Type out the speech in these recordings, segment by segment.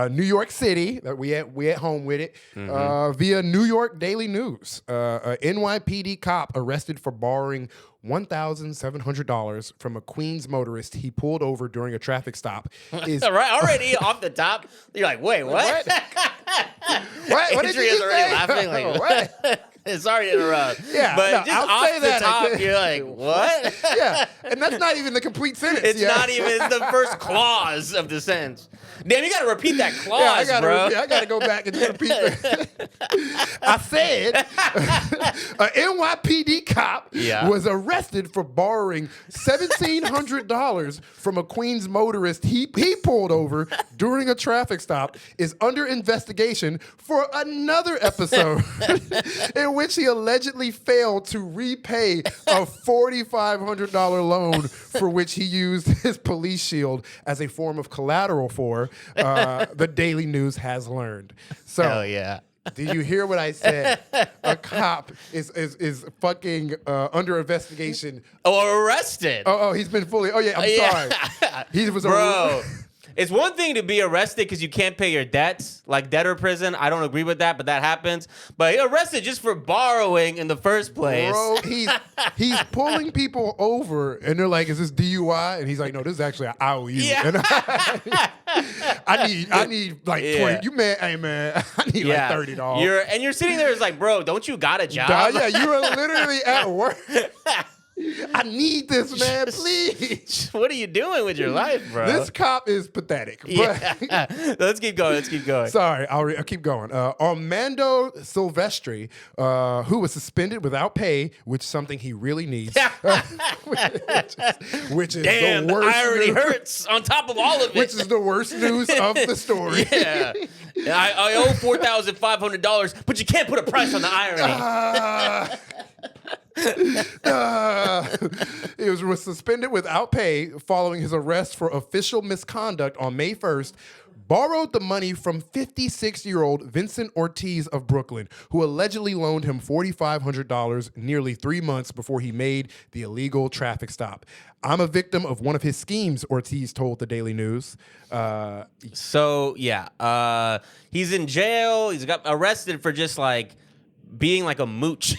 New York City, we at home with it, via New York Daily News. A NYPD cop arrested for borrowing $1,700 from a Queens motorist he pulled over during a traffic stop. Is already off the top, you're like, wait, what? What did you already say? laughing like, What? Sorry to interrupt. Yeah, but no, just I'll off say the that. top, you're like, what? Yeah, and that's not even the complete sentence. It's not even the first clause of the sentence. Damn, you got to repeat that clause, bro. I gotta go back and repeat that. I said an NYPD cop was arrested for borrowing $1,700 from a Queens motorist he pulled over during a traffic stop, is under investigation for another episode in which he allegedly failed to repay a $4,500 loan for which he used his police shield as a form of collateral for, the Daily News has learned. So, hell yeah. Did you hear what I said? A cop is fucking under investigation. Or arrested. Oh, he's been fully. Oh yeah, I'm sorry. He was bro. It's one thing to be arrested because you can't pay your debts, like debtor prison. I don't agree with that, but that happens. But he arrested just for borrowing in the first place. Bro, he's pulling people over, and they're like, "Is this DUI?" And he's like, "No, this is actually an IOU." Yeah. And I need like 20. You man, hey man, I need like $30. You're sitting there, it's like, bro, don't you got a job? Yeah, you are literally at work. I need this, man, please. What are you doing with your life, bro? This cop is pathetic. Yeah. Let's keep going. Sorry, I'll keep going. Armando Silvestri, who was suspended without pay, which is something he really needs, which is damn, the worst. The irony news, hurts on top of all of it. Which is the worst news of the story. Yeah. I owe $4,500, but you can't put a price on the irony. He was suspended without pay following his arrest for official misconduct on May 1st. Borrowed the money from 56-year-old Vincent Ortiz of Brooklyn, who allegedly loaned him $4,500 nearly 3 months before he made the illegal traffic stop. I'm a victim of one of his schemes, Ortiz told the Daily News. He's in jail. He's got arrested for just like being like a mooch.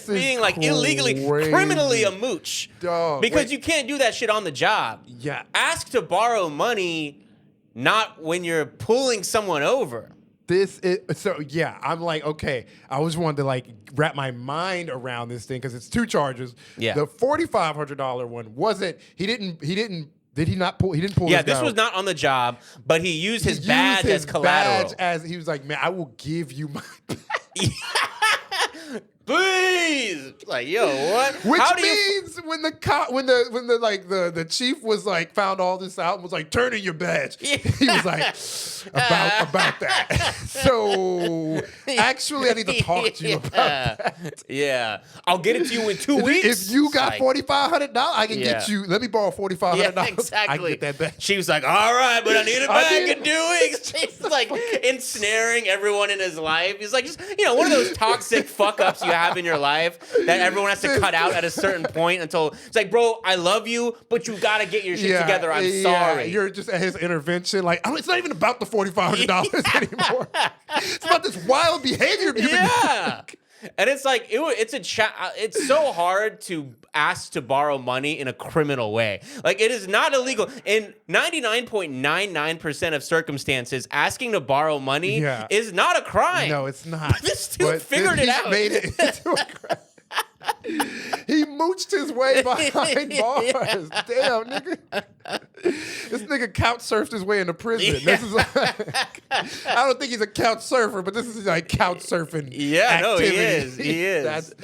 Being like illegally, criminally a mooch. Dog, because you can't do that shit on the job. Yeah. Ask to borrow money, not when you're pulling someone over. I'm like, okay, I always wanted to like wrap my mind around this thing because it's two charges. Yeah. The $4,500 one wasn't, did he not pull? He didn't pull. Yeah, this was not on the job, but he used his badge as collateral. He was like, man, I will give you my badge. Please, like, yo, what? Which means when the chief was like found all this out and was like, turn in your badge. He was like, about that. So actually, I need to talk to you about that. Yeah, I'll get it to you in 2 weeks. If you got $4,500, I can get you. Let me borrow $4,500. Yeah, exactly. I can get that back. She was like, all right, but I need it back in 2 weeks. She's like ensnaring everyone in his life. He's like, just, one of those toxic fuck ups you have in your life that everyone has to cut out at a certain point until it's like, bro, I love you, but you got to get your shit together. I'm sorry. You're just at his intervention. Like, it's not even about the $4,500 anymore. It's about this wild behavior you've been doing. And it's like it's so hard to ask to borrow money in a criminal way. Like, it is not illegal. In 99.99% of circumstances, asking to borrow money is not a crime. No, it's not. But this dude figured it out. Made it into a crime. He mooched his way behind bars. Damn, nigga. This nigga couch surfed his way into prison. Yeah. This is like, I don't think he's a couch surfer, but this is like couch surfing. Yeah, activity. no, he is.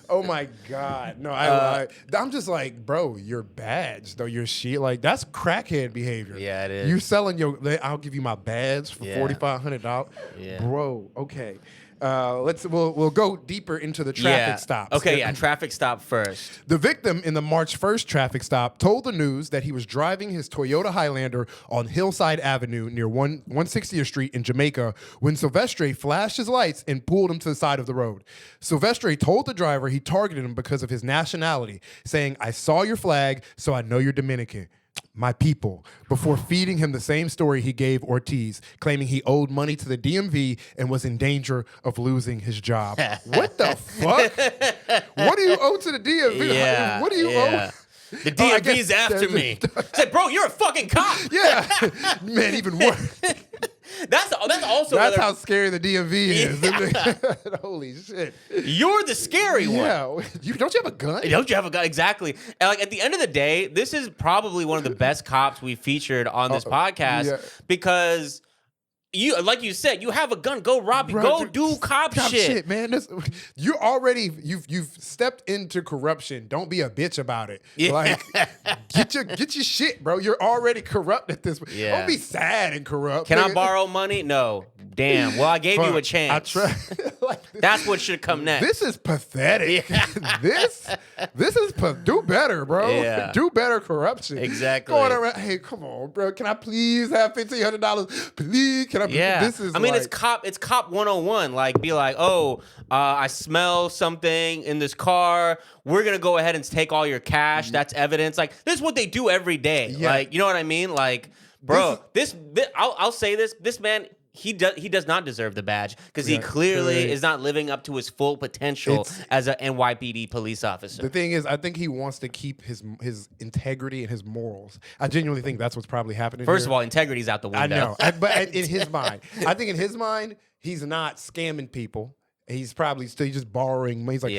Oh my God. No, I'm just like, bro, your badge, though, your shit, like, that's crackhead behavior. Yeah, it is. You selling I'll give you my badge for $4,500. Yeah. Bro, okay. We'll go deeper into the traffic stops. Okay, traffic stop first. The victim in the March 1st traffic stop told the news that he was driving his Toyota Highlander on Hillside Avenue near 160th Street in Jamaica when Silvestre flashed his lights and pulled him to the side of the road. Silvestre told the driver he targeted him because of his nationality, saying, "I saw your flag, so I know you're Dominican." my people, before feeding him the same story he gave Ortiz, claiming he owed money to the DMV and was in danger of losing his job. What the fuck? What do you owe to the DMV? Yeah, what do you owe? The DMV's after me. Say, bro, you're a fucking cop. Yeah. Man, even worse. That's also That's how scary the DMV is. Yeah. Holy shit. You're the scary one. Yeah. Don't you have a gun? Don't you have a gun? Exactly. And like at the end of the day, this is probably one of the best cops we featured on this podcast because you, like you said, you have a gun. Go rob. Go do cop shit, man. You've stepped into corruption. Don't be a bitch about it. Yeah. Like get your shit, bro. You're already corrupt at this point. Yeah. Don't be sad and corrupt. Can I borrow money? No. Damn. Well, I gave you a chance. I try. That's what should come next. This is pathetic. Yeah. this is do better, bro. Yeah. Do better corruption. Exactly. Going around, hey, come on, bro. Can I please have $1,500? Please, can I? Yeah. This is. I mean, it's cop 101. Like, be like, oh, I smell something in this car. We're gonna go ahead and take all your cash. That's evidence. Like, this is what they do every day. Yeah. Like, you know what I mean? Like, bro, I'll say this. This man. He does not deserve the badge because he clearly is not living up to his full potential as an NYPD police officer. The thing is, I think he wants to keep his integrity and his morals. I genuinely think that's what's probably happening. First of all, integrity's out the window. I know, but in his mind, I think in his mind, he's not scamming people. He's probably still just borrowing money. He's like,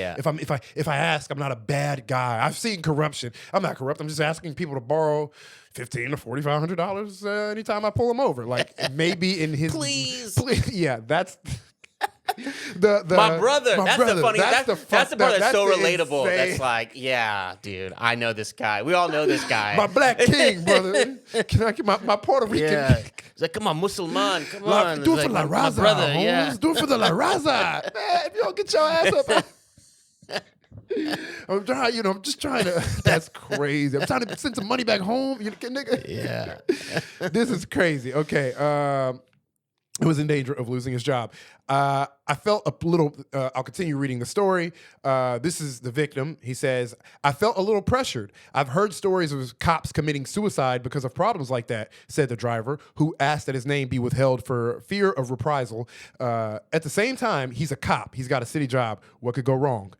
if I ask, I'm not a bad guy. I've seen corruption. I'm not corrupt. I'm just asking people to borrow $1,500 to $4,500 anytime I pull them over. Like maybe in his please. Yeah, that's my brother. That's the funny. That's the part that's so relatable. Insane. That's like, yeah, dude, I know this guy. We all know this guy. My black king, brother. Can I get my Puerto Rican? Yeah. He's like, come on, Musliman, come on. Do it for La Raza, brother. Holmes. Yeah. Do it for the La Raza. Man, if you don't get your ass up. I'm just trying to. That's crazy. I'm trying to send some money back home. Nigga. Yeah. This is crazy. Okay. He was in danger of losing his job. I felt a little, I'll continue reading the story. This is the victim. He says, I felt a little pressured. I've heard stories of cops committing suicide because of problems like that, said the driver, who asked that his name be withheld for fear of reprisal. At the same time, he's a cop. He's got a city job. What could go wrong?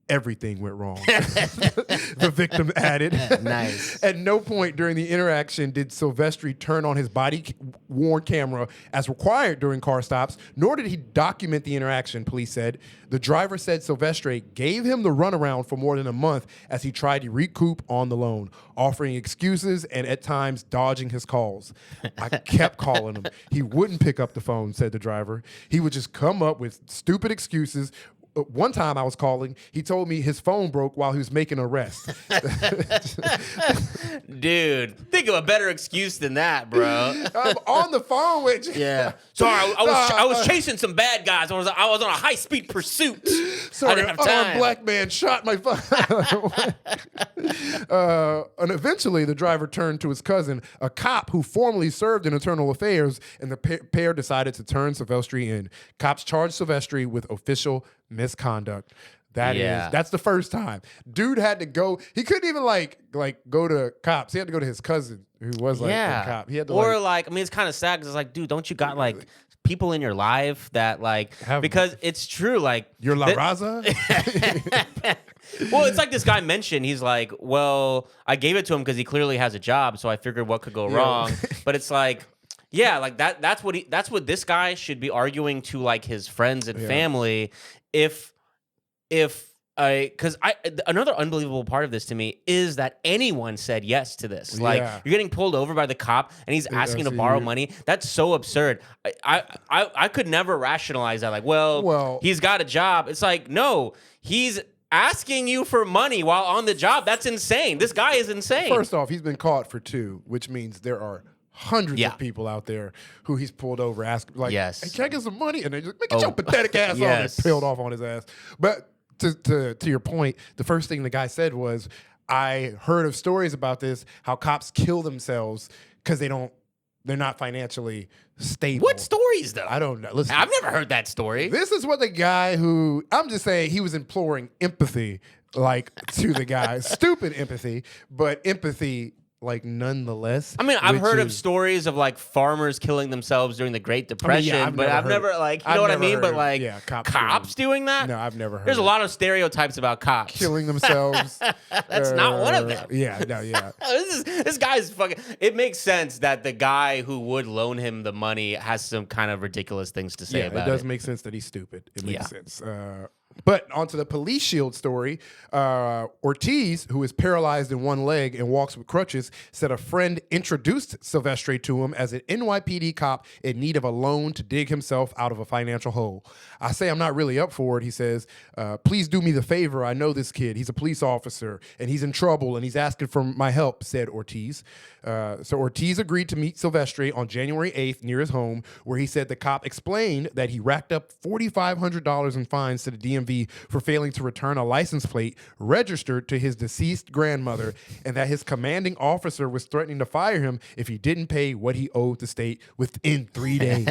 Everything went wrong, the victim added. Nice. At no point during the interaction did Silvestri turn on his body-worn camera as required during car stops, nor did he document the interaction, police said. The driver said Silvestri gave him the runaround for more than a month as he tried to recoup on the loan, offering excuses and at times dodging his calls. I kept calling him. He wouldn't pick up the phone, said the driver. He would just come up with stupid excuses. One time I was calling, he told me his phone broke while he was making an arrest. Dude, think of a better excuse than that, bro. I'm on the phone with you. Yeah. Sorry, I was chasing some bad guys. I was on a high-speed pursuit. Sorry, I didn't have time. An black man shot my phone. And eventually, the driver turned to his cousin, a cop who formerly served in internal affairs, and the pair decided to turn Silvestri in. Cops charged Silvestri with official misconduct. That's the first time. Dude had to go. He couldn't even like go to cops. He had to go to his cousin who was a cop. He had to I mean, it's kind of sad because it's like, dude, don't you got like people in your life that like because it's true like you're La Raza. Well, it's like this guy mentioned. He's like, well, I gave it to him because he clearly has a job, so I figured what could go wrong. But it's like. Yeah, like that's what this guy should be arguing to like his friends and family because another unbelievable part of this to me is that anyone said yes to this. Like you're getting pulled over by the cop and he's asking to borrow money. That's so absurd. I could never rationalize that. Like, well, he's got a job. It's like, no, he's asking you for money while on the job. That's insane. This guy is insane. First off, he's been caught for 2, which means there are hundreds of people out there who he's pulled over, asking like, hey, can I get some money? And they just get your pathetic ass on and peeled off on his ass. But to your point, the first thing the guy said was, I heard of stories about this, how cops kill themselves because they're not financially stable. What stories though? I don't know. Listen, I've never heard that story. This is what the guy who, I'm just saying, he was imploring empathy, like to the guy. Stupid empathy, but empathy like nonetheless. I mean, I've heard of stories of like farmers killing themselves during the Great Depression, I've never like, you know what I mean? But like, cops doing that? No, I've never heard. There's a lot of stereotypes about cops killing themselves. That's not one of them. Yeah. This guy's fucking. It makes sense that the guy who would loan him the money has some kind of ridiculous things to say about it. It does make sense that he's stupid. It makes sense. But onto the police shield story, Ortiz, who is paralyzed in one leg and walks with crutches, said a friend introduced Silvestre to him as an NYPD cop in need of a loan to dig himself out of a financial hole. I say I'm not really up for it, he says. Please do me the favor. I know this kid. He's a police officer, and he's in trouble, and he's asking for my help, said Ortiz. So Ortiz agreed to meet Silvestre on January 8th near his home, where he said the cop explained that he racked up $4,500 in fines to the DMV for failing to return a license plate registered to his deceased grandmother, and that his commanding officer was threatening to fire him if he didn't pay what he owed the state within 3 days.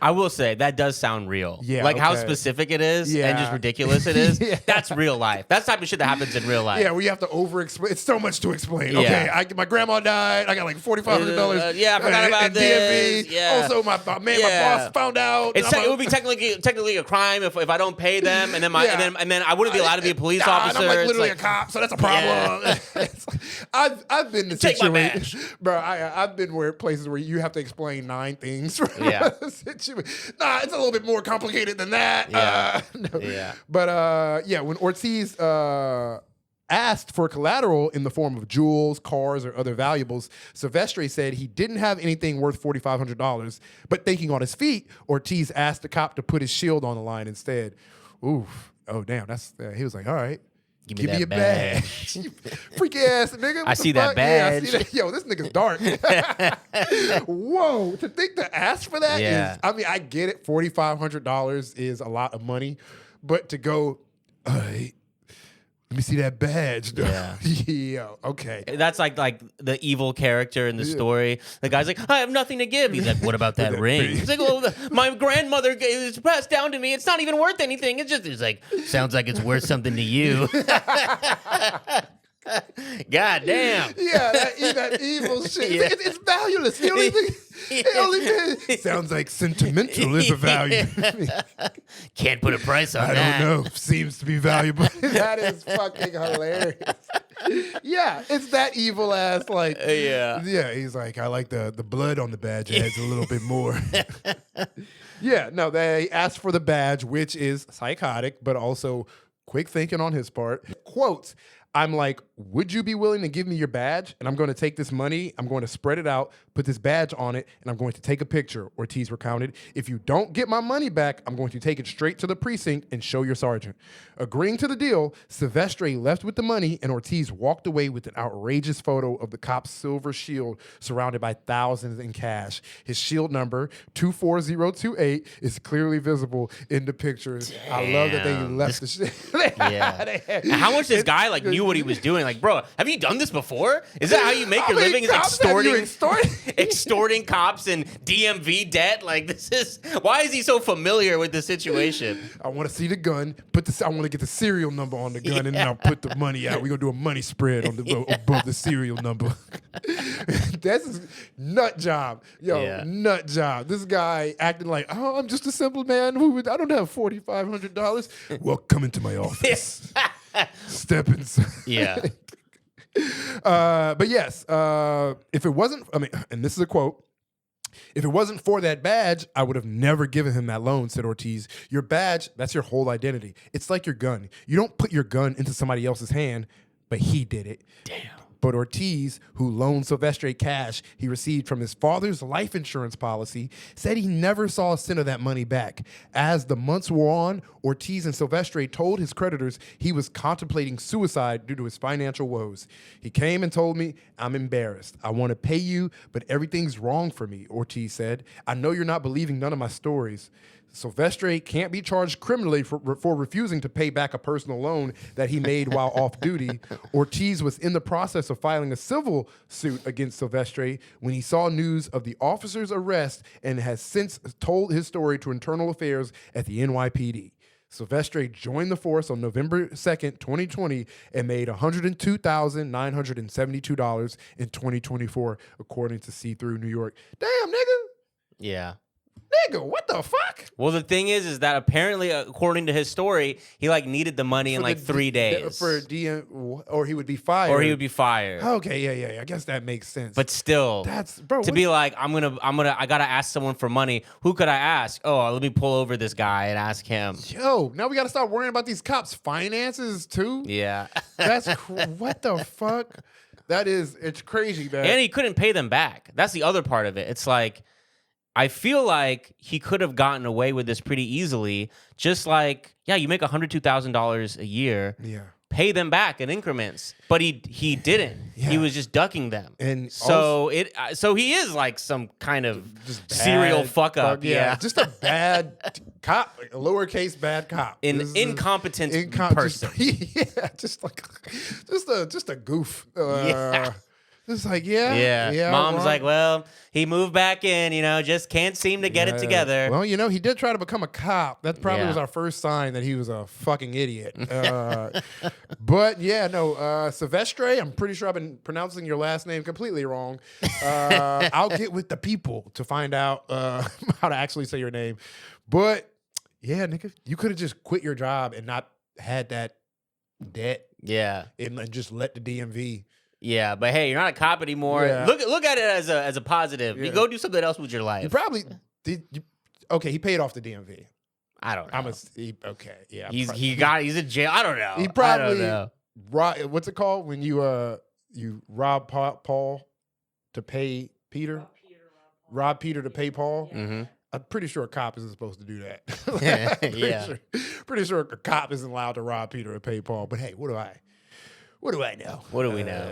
I will say, that does sound real. Yeah, like how specific it is and just ridiculous it is. That's real life. That's the type of shit that happens in reil life. Yeah, we have to over-explain. It's so much to explain. Okay, my grandma died. I got like $4,500. I forgot about this. DMV. Also, my boss found out. It would be technically a crime if I don't pay them, and then and then I wouldn't be allowed to be a police officer. And I'm like literally a cop, so that's a problem. I've been in situation, bro. I've been places where you have to explain 9 things. Nah, it's a little bit more complicated than that. But when Ortiz asked for collateral in the form of jewels, cars, or other valuables, Silvestre said he didn't have anything worth $4,500. But thinking on his feet, Ortiz asked the cop to put his shield on the line instead. Oof. Oh, damn. He was like, all right. Give me a badge. Freaky ass nigga. I see that badge. Yeah, I see that. Yo, this nigga's dark. Whoa. To think to ask for that is, I mean, I get it. $4,500 is a lot of money. But to go, all right, let me see that badge. Yeah, okay. That's like the evil character in the story. The guy's like, I have nothing to give. He's like, what about that ring? He's like, well, my grandmother it's passed down to me. It's not even worth anything. He's like, sounds like it's worth something to you. God damn. Yeah, that evil shit. It's valueless. You don't even... It sounds like sentimental is a value. Can't put a price on that. I don't know. Seems to be valuable. That is fucking hilarious. Yeah, it's that evil ass like. Yeah, he's like, I like the blood on the badge adds a little bit more. Yeah, no, they asked for the badge, which is psychotic, but also quick thinking on his part. Quote, I'm like, would you be willing to give me your badge? And I'm going to take this money, I'm going to spread it out, put this badge on it, and I'm going to take a picture, Ortiz recounted. If you don't get my money back, I'm going to take it straight to the precinct and show your sergeant. Agreeing to the deal, Silvestre left with the money, and Ortiz walked away with an outrageous photo of the cop's silver shield surrounded by thousands in cash. His shield number, 24028, is clearly visible in the pictures. Damn. I love that they left the shit. And how much this guy knew what he was doing? Like, bro, have you done this before? Is that how you make your living? Is extorting cops and DMV debt? Like, why is he so familiar with the situation? I want to see the gun. I want to get the serial number on the gun, and then I'll put the money out. We're gonna do a money spread on above the serial number. That's a nut job, nut job. This guy acting like, oh, I'm just a simple man I don't have $4,500. Well, come into my office. Step inside. Yeah. But yes, if it wasn't, and this is a quote, if it wasn't for that badge, I would have never given him that loan, said Ortiz. Your badge, that's your whole identity. It's like your gun. You don't put your gun into somebody else's hand, but he did it. Damn. But Ortiz, who loaned Silvestre cash he received from his father's life insurance policy, said he never saw a cent of that money back. As the months wore on, Ortiz and Silvestre told his creditors he was contemplating suicide due to his financial woes. He came and told me, I'm embarrassed. I want to pay you, but everything's wrong for me, Ortiz said. I know you're not believing none of my stories. Silvestre can't be charged criminally for refusing to pay back a personal loan that he made while off duty. Ortiz was in the process of filing a civil suit against Silvestre when he saw news of the officer's arrest and has since told his story to Internal Affairs at the NYPD. Silvestre joined the force on November 2nd, 2020, and made $102,972 in 2024, according to See Through New York. Damn, nigga. Yeah. Nigga, what the fuck? Well, the thing is that apparently, according to his story, he like needed the money in like 3 days. For DM, or he would be fired. Okay, yeah. I guess that makes sense. But still, be like, I gotta ask someone for money. Who could I ask? Oh, let me pull over this guy and ask him. Yo, now we gotta start worrying about these cops' finances too. Yeah, that's what the fuck. It's crazy, man. And he couldn't pay them back. That's the other part of it. It's like, I feel like he could have gotten away with this pretty easily. Just like, yeah, you make $102,000 a year. Yeah. Pay them back in increments. But he didn't. Yeah. He was just ducking them. And so he is like some kind of serial fuck up. Yeah. Just a bad cop, a lowercase bad cop. An incompetent person. Just a goof. It's like, yeah. Mom's like, well, he moved back in, just can't seem to get it together. Well, he did try to become a cop. That probably was our first sign that he was a fucking idiot. But Silvestre, I'm pretty sure I've been pronouncing your last name completely wrong. I'll get with the people to find out how to actually say your name. But yeah, nigga, you could have just quit your job and not had that debt. Yeah. And just let the DMV. Yeah, but hey, you're not a cop anymore. Yeah. Look at it as a positive. Yeah. You go do something else with your life. You probably did. Okay, he paid off the DMV. I don't know. Okay, yeah. He's in jail. I don't know. He probably what's it called when you rob Paul to pay Peter? Rob Peter to pay Paul. Mm-hmm. I'm pretty sure a cop isn't supposed to do that. Pretty sure a cop isn't allowed to rob Peter to pay Paul. But hey, what do I know? What do we know?